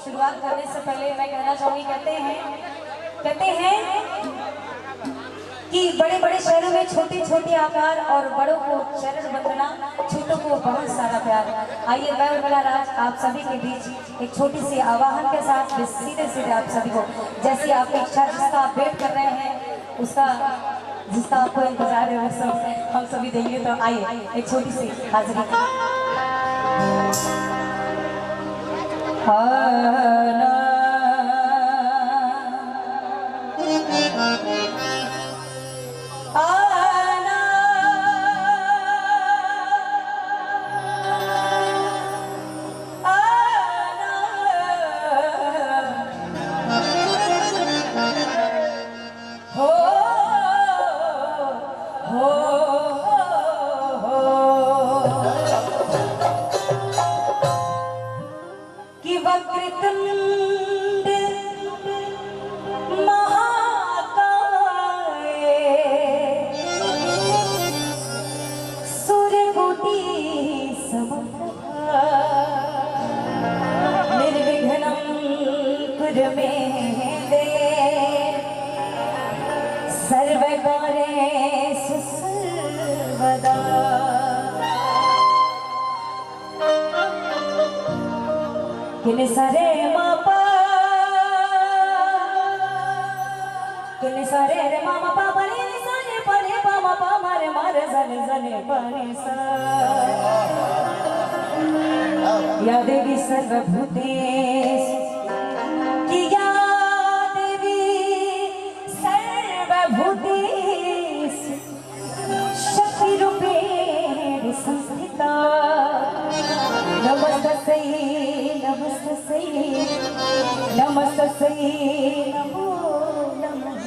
शुरुआत करने से पहले मैं कहना चाहूंगी, कहते हैं कि बड़े बड़े शहरों में छोटे छोटे आकार और बड़ों को चरण वंदना, छोटों को बहुत सारा प्यार। आइए मैं उर्मिला राज आप सभी के बीच एक छोटी सी आवाहन के साथ सीधे सीधे आप सभी को, जैसी आपकी इच्छा, जिसका आप वेट कर रहे हैं, उसका जिसका आपको इंतजार है, वो सब हम सभी देंगे। तो आइए एक छोटी सी हाजिरी। किने सारे मापा किने सारे रे मामा पापा रे साने परे पामा पामा रे मारे जाने जाने पाने सा या देवी सर्वभूतेषु कि या देवी सर्वभूतेषु शक्ति रूपेण संस्थिता नमस्तस्यै नमस्तस्यै नमो नमः।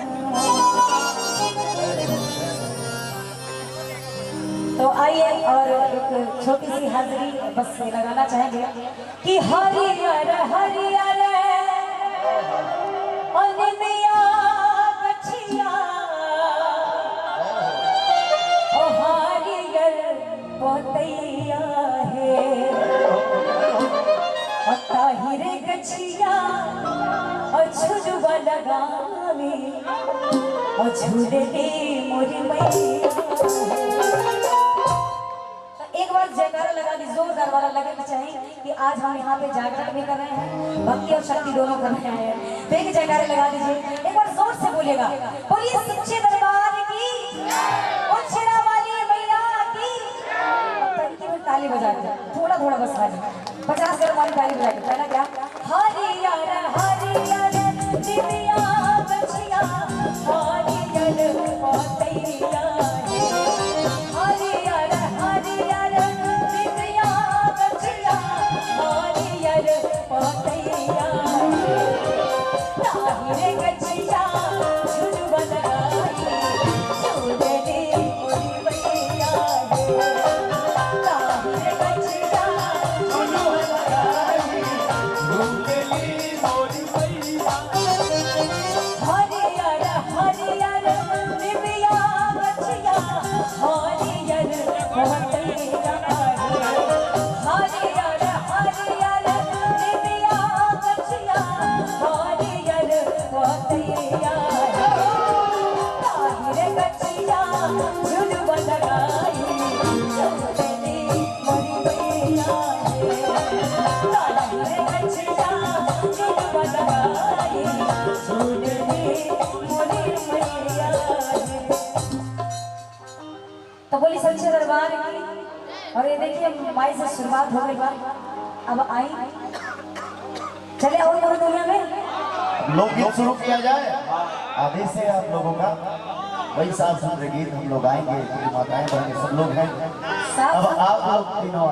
तो आइए और एक छोटी सी हाजिरी बस लगाना चाहेंगे कि हरियर हरियर अनमिया गछिया ओ हरियर पोतैया है ताहिरे गछिया अछुरवा लगावे अछुरे मोरी मैया। एक बार जयकारा लगा दी, जोरदार वाला लगना चाहिए कि आज हम यहाँ पे जागरण भी कर रहे हैं, भक्ति और शक्ति दोनों कर रहे हैं। तो एक जयकारा लगा दीजिए, एक बार जोर से बोलिएगा, बोलिए सच्चे दरबार की, और शेरा वाली मैया की। तरीके में ताली बजा दीजिए, थोड़ा थोड़ा बस ताली, 50 गरम वाली ताली बजा दीजिए। पहला क्या, हरियर हरियर दिव्या गछिया हरियर पोतैया हरियर हरियर दिव्या गछिया हरियर पोतैया ताहिरे गछिया झुलवा लगाई झूले मोरी मैया ताहिरे गछिया झुलवा लगाई झूले मोरी मैया हरियर हरियर दिव्या गछिया हरियर पोतैया हरियर हरियर दिव्या गछिया हरियर पोतैया ताहिरे गछिया झुलवा लगाई झूले मोरी मैया ताहिरे गछिया झुलवा लगाई झूले मोरी मैया। तो बोली सच्चे दरबार की। और ये देखिए माई से शुरुआत हो गई, अब आई चले और पूरी दुनिया में लोकगीत शुरू किया जाए। आगे से आप लोगों का वही साफ सुथरे गीत हम लोग आएंगे, पूरी माताएं बहनें सब लोग हैं। अब आप लोग तीनों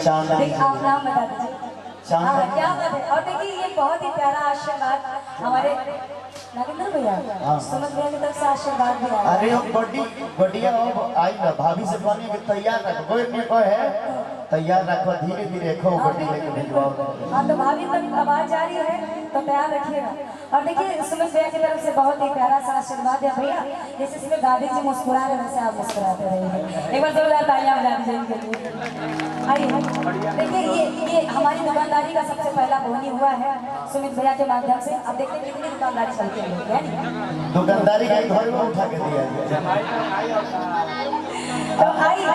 चांदनी, आप नाम बता दीजिए। क्या बात है। और देखिए ये बहुत ही प्यारा आशीर्वाद हमारे नागेंद्र भैया, सुमन भैया की तरफ से आशीर्वाद भी आया। अरे बड़ी बढ़िया आई ना, भाभी से बने के तैयार रखो, कोई नहीं कोई है तैयार रखो, धीरे धीरे रखो, बड़ी लेके भिजवाओ। हाँ तो भाभी तक आवाज जा रही है, तो तैयार रखिएगा। और देखिए सुमित भैया की तरफ से बहुत ही प्यारा सा आशीर्वाद है भैया, जैसे इसमें दादी जी मुस्कुरा रहे वैसे आप मुस्कुराते रहिए। एक बार जोरदार तालियां बजा दीजिए इनके लिए। आइए देखिए ये हमारी दुकानदारी का सबसे पहला बोनी हुआ है सुमित भैया के माध्यम से। अब देखते हैं कितनी दुकानदारी चलती है। दुकानदारी का घर में उठा के दिया तो आई